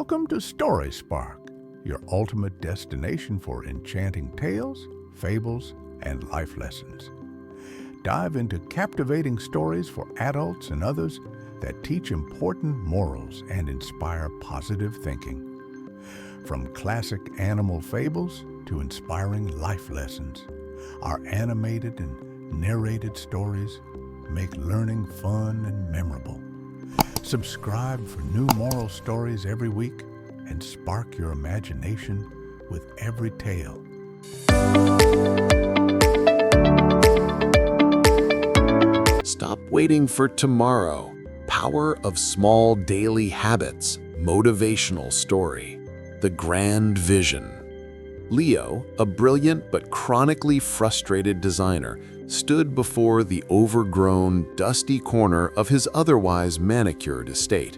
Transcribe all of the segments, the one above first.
Welcome to Story Spark, your ultimate destination for enchanting tales, fables, and life lessons. Dive into captivating stories for adults and others that teach important morals and inspire positive thinking. From classic animal fables to inspiring life lessons, our animated and narrated stories make learning fun and memorable. Subscribe for new moral stories every week and spark your imagination with every tale. Stop waiting for tomorrow. Power of small daily habits. Motivational story. The grand vision. Leo, a brilliant but chronically frustrated designer, stood before the overgrown, dusty corner of his otherwise manicured estate.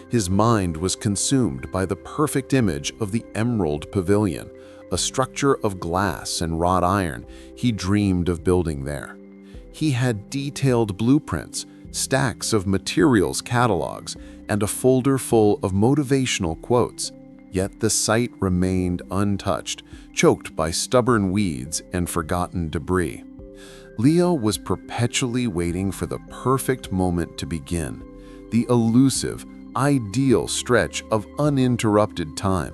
His mind was consumed by the perfect image of the Emerald Pavilion, a structure of glass and wrought iron he dreamed of building there. He had detailed blueprints, stacks of materials catalogs, and a folder full of motivational quotes. Yet the site remained untouched, choked by stubborn weeds and forgotten debris. Leo was perpetually waiting for the perfect moment to begin, the elusive, ideal stretch of uninterrupted time.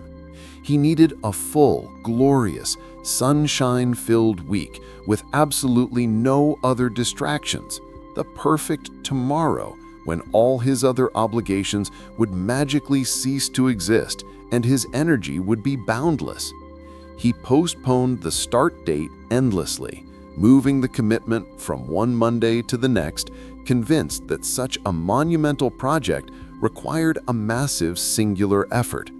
He needed a full, glorious, sunshine-filled week with absolutely no other distractions, the perfect tomorrow when all his other obligations would magically cease to exist and his energy would be boundless. He postponed the start date endlessly, moving the commitment from one Monday to the next, convinced that such a monumental project required a massive singular effort.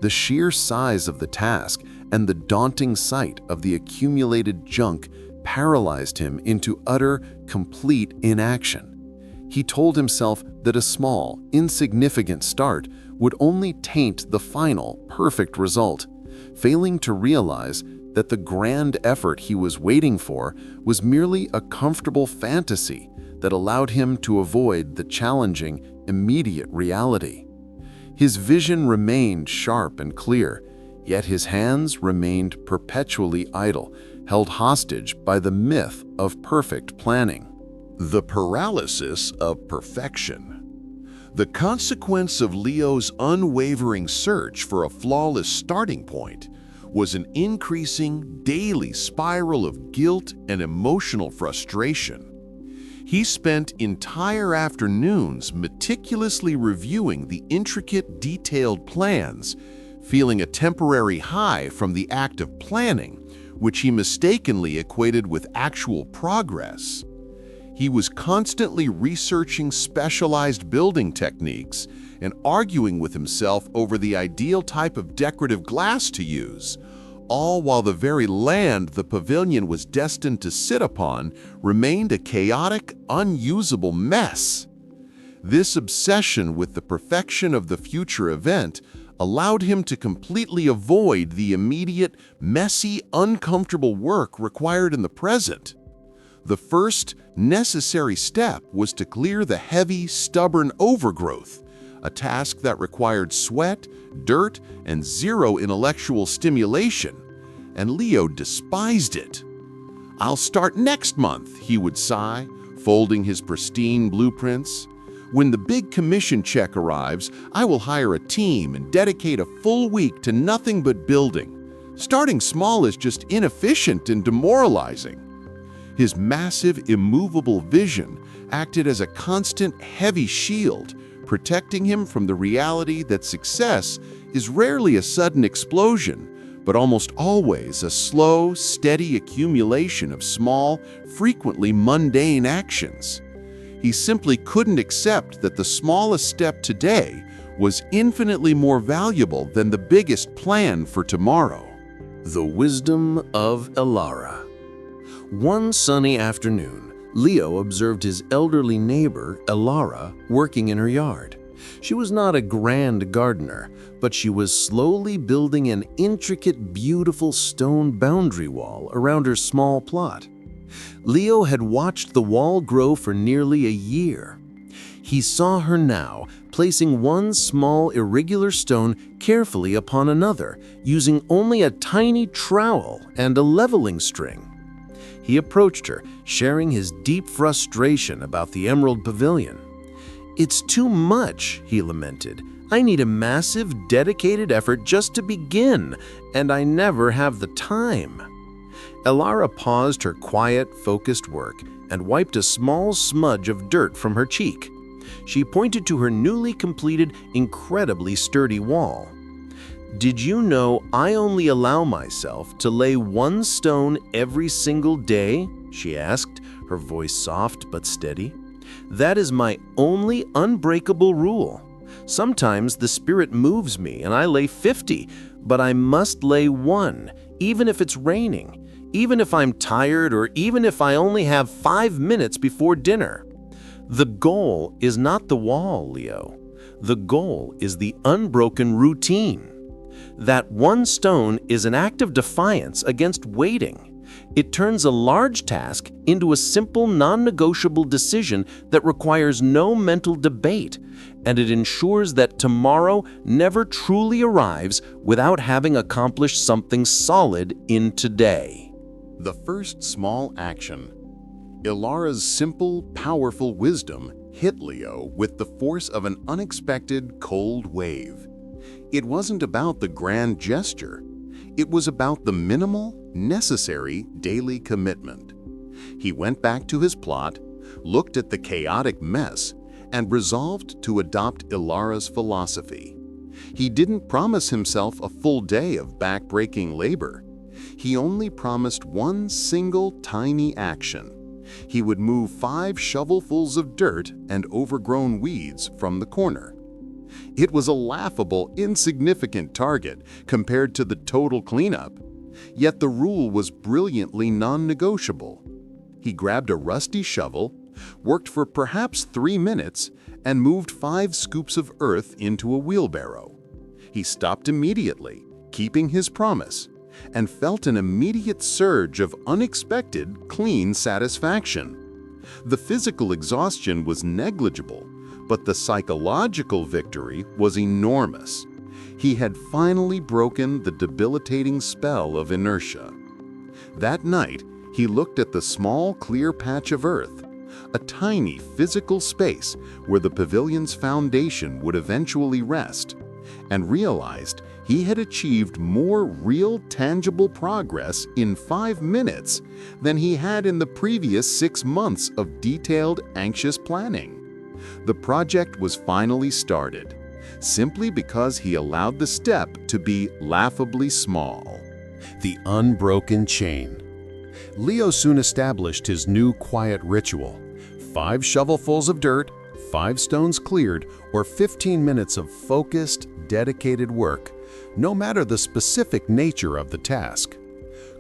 The sheer size of the task and the daunting sight of the accumulated junk paralyzed him into utter, complete inaction. He told himself that a small, insignificant start would only taint the final, perfect result, failing to realize that the grand effort he was waiting for was merely a comfortable fantasy that allowed him to avoid the challenging, immediate reality. His vision remained sharp and clear, yet his hands remained perpetually idle, held hostage by the myth of perfect planning. The paralysis of perfection. The consequence of Leo's unwavering search for a flawless starting point was an increasing daily spiral of guilt and emotional frustration. He spent entire afternoons meticulously reviewing the intricate, detailed plans, feeling a temporary high from the act of planning, which he mistakenly equated with actual progress. He was constantly researching specialized building techniques and arguing with himself over the ideal type of decorative glass to use, all while the very land the pavilion was destined to sit upon remained a chaotic, unusable mess. This obsession with the perfection of the future event allowed him to completely avoid the immediate, messy, uncomfortable work required in the present. The first necessary step was to clear the heavy, stubborn overgrowth, a task that required sweat, dirt, and zero intellectual stimulation, and Leo despised it. "I'll start next month," he would sigh, folding his pristine blueprints. "When the big commission check arrives, I will hire a team and dedicate a full week to nothing but building. Starting small is just inefficient and demoralizing." His massive, immovable vision acted as a constant, heavy shield, protecting him from the reality that success is rarely a sudden explosion, but almost always a slow, steady accumulation of small, frequently mundane actions. He simply couldn't accept that the smallest step today was infinitely more valuable than the biggest plan for tomorrow. The wisdom of Elara. One sunny afternoon, Leo observed his elderly neighbor, Elara, working in her yard. She was not a grand gardener, but she was slowly building an intricate, beautiful stone boundary wall around her small plot. Leo had watched the wall grow for nearly a year. He saw her now, placing one small irregular stone carefully upon another, using only a tiny trowel and a leveling string. He approached her, sharing his deep frustration about the Emerald Pavilion. "It's too much," he lamented. "I need a massive, dedicated effort just to begin, and I never have the time." Elara paused her quiet, focused work and wiped a small smudge of dirt from her cheek. She pointed to her newly completed, incredibly sturdy wall. "Did you know I only allow myself to lay one stone every single day?" she asked, her voice soft but steady. "That is my only unbreakable rule. Sometimes the spirit moves me and I lay 50, but I must lay one, even if it's raining, even if I'm tired, or even if I only have 5 minutes before dinner." The goal is not the wall, Leo. The goal is the unbroken routine. That one stone is an act of defiance against waiting. It turns a large task into a simple, non-negotiable decision that requires no mental debate, and it ensures that tomorrow never truly arrives without having accomplished something solid in today. The first small action. Elara's simple, powerful wisdom hit Leo with the force of an unexpected cold wave. It wasn't about the grand gesture. It was about the minimal, necessary daily commitment. He went back to his plot, looked at the chaotic mess, and resolved to adopt Elara's philosophy. He didn't promise himself a full day of back-breaking labor. He only promised one single tiny action. He would move 5 shovelfuls of dirt and overgrown weeds from the corner. It was a laughable, insignificant target compared to the total cleanup, yet the rule was brilliantly non-negotiable. He grabbed a rusty shovel, worked for perhaps 3 minutes, and moved 5 scoops of earth into a wheelbarrow. He stopped immediately, keeping his promise, and felt an immediate surge of unexpected, clean satisfaction. The physical exhaustion was negligible, but the psychological victory was enormous. He had finally broken the debilitating spell of inertia. That night, he looked at the small, clear patch of earth, a tiny physical space where the pavilion's foundation would eventually rest, and realized he had achieved more real, tangible progress in 5 minutes than he had in the previous 6 months of detailed, anxious planning. The project was finally started, simply because he allowed the step to be laughably small. The unbroken chain. Leo soon established his new quiet ritual: 5 shovelfuls of dirt, 5 stones cleared, or 15 minutes of focused, dedicated work, no matter the specific nature of the task.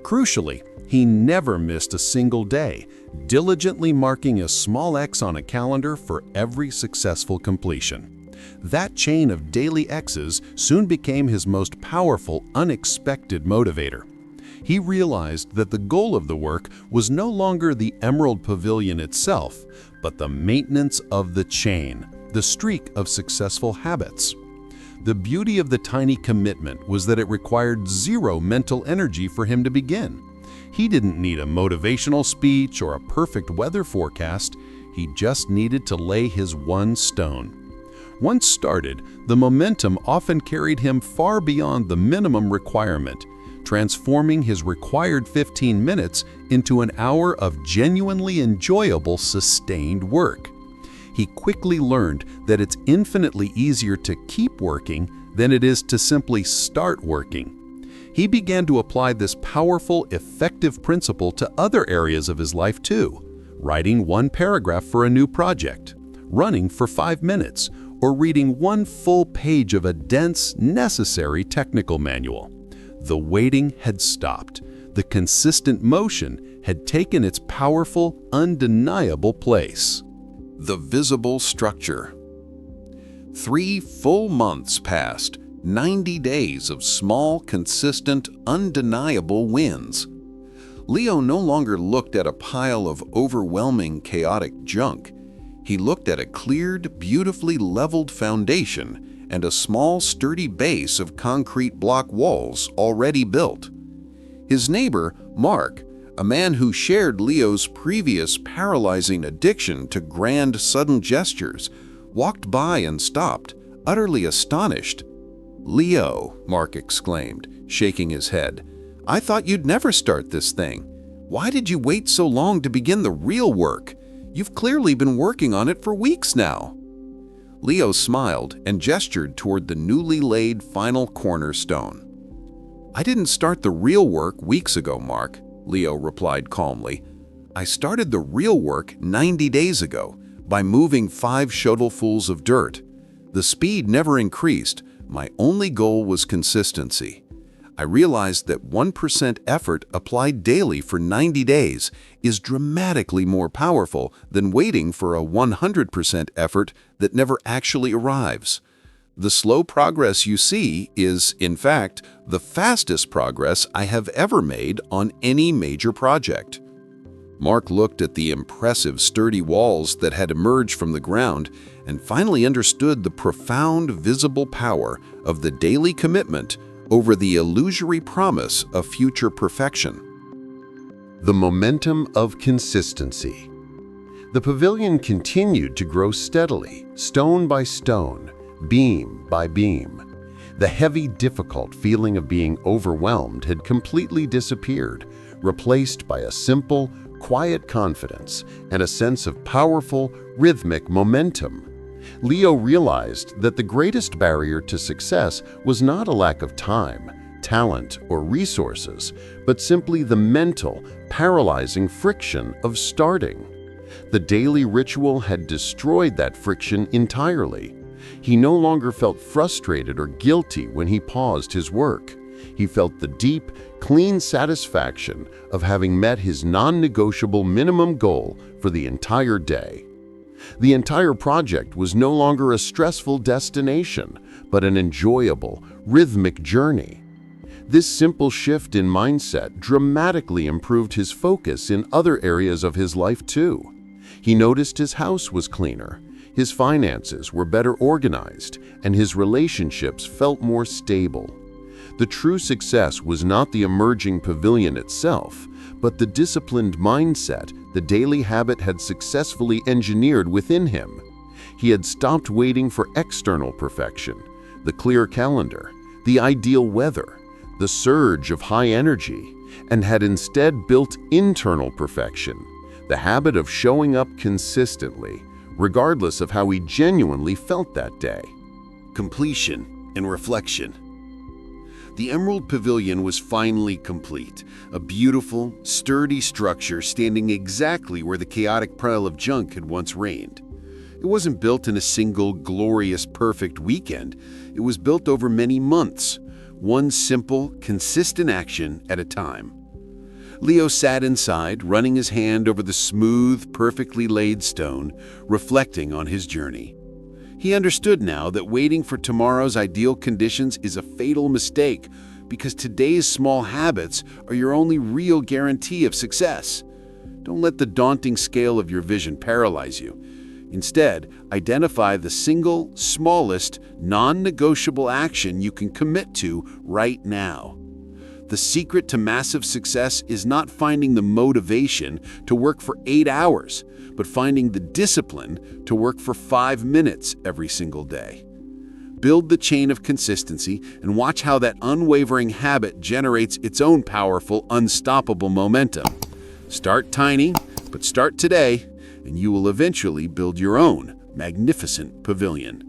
Crucially, he never missed a single day, diligently marking a small X on a calendar for every successful completion. That chain of daily X's soon became his most powerful, unexpected motivator. He realized that the goal of the work was no longer the Emerald Pavilion itself, but the maintenance of the chain, the streak of successful habits. The beauty of the tiny commitment was that it required 0 mental energy for him to begin. He didn't need a motivational speech or a perfect weather forecast. He just needed to lay his one stone. Once started, the momentum often carried him far beyond the minimum requirement, transforming his required 15 minutes into an hour of genuinely enjoyable, sustained work. He quickly learned that it's infinitely easier to keep working than it is to simply start working. He began to apply this powerful, effective principle to other areas of his life too: writing 1 paragraph for a new project, running for 5 minutes, or reading 1 full page of a dense, necessary technical manual. The waiting had stopped. The consistent motion had taken its powerful, undeniable place. The visible structure. 3 full months passed, 90 days of small, consistent, undeniable wins. Leo no longer looked at a pile of overwhelming, chaotic junk. He looked at a cleared, beautifully leveled foundation and a small, sturdy base of concrete block walls already built. His neighbor, Mark, a man who shared Leo's previous paralyzing addiction to grand, sudden gestures, walked by and stopped, utterly astonished. "Leo," Mark exclaimed, shaking his head, "I thought you'd never start this thing. Why did you wait so long to begin the real work? You've clearly been working on it for weeks now." Leo smiled and gestured toward the newly laid final cornerstone. "I didn't start the real work weeks ago, Mark," Leo replied calmly. "I started the real work 90 days ago by moving 5 shovelfuls of dirt. The speed never increased. My only goal was consistency. I realized that 1% effort applied daily for 90 days is dramatically more powerful than waiting for a 100% effort that never actually arrives. The slow progress you see is, in fact, the fastest progress I have ever made on any major project." Mark looked at the impressive, sturdy walls that had emerged from the ground and finally understood the profound, visible power of the daily commitment over the illusory promise of future perfection. The momentum of consistency. The pavilion continued to grow steadily, stone by stone, beam by beam. The heavy, difficult feeling of being overwhelmed had completely disappeared, replaced by a simple, quiet confidence and a sense of powerful, rhythmic momentum. Leo realized that the greatest barrier to success was not a lack of time, talent, or resources, but simply the mental, paralyzing friction of starting. The daily ritual had destroyed that friction entirely. He no longer felt frustrated or guilty when he paused his work. He felt the deep, clean satisfaction of having met his non-negotiable minimum goal for the entire day. The entire project was no longer a stressful destination, but an enjoyable, rhythmic journey. This simple shift in mindset dramatically improved his focus in other areas of his life too. He noticed his house was cleaner, his finances were better organized, and his relationships felt more stable. The true success was not the emerging pavilion itself, but the disciplined mindset the daily habit had successfully engineered within him. He had stopped waiting for external perfection, the clear calendar, the ideal weather, the surge of high energy, and had instead built internal perfection, the habit of showing up consistently, regardless of how he genuinely felt that day. Completion and reflection. The Emerald Pavilion was finally complete, a beautiful, sturdy structure standing exactly where the chaotic pile of junk had once reigned. It wasn't built in a single, glorious, perfect weekend. It was built over many months, one simple, consistent action at a time. Leo sat inside, running his hand over the smooth, perfectly laid stone, reflecting on his journey. He understood now that waiting for tomorrow's ideal conditions is a fatal mistake because today's small habits are your only real guarantee of success. Don't let the daunting scale of your vision paralyze you. Instead, identify the single, smallest, non-negotiable action you can commit to right now. The secret to massive success is not finding the motivation to work for 8 hours, but finding the discipline to work for 5 minutes every single day. Build the chain of consistency and watch how that unwavering habit generates its own powerful, unstoppable momentum. Start tiny, but start today, and you will eventually build your own magnificent pavilion.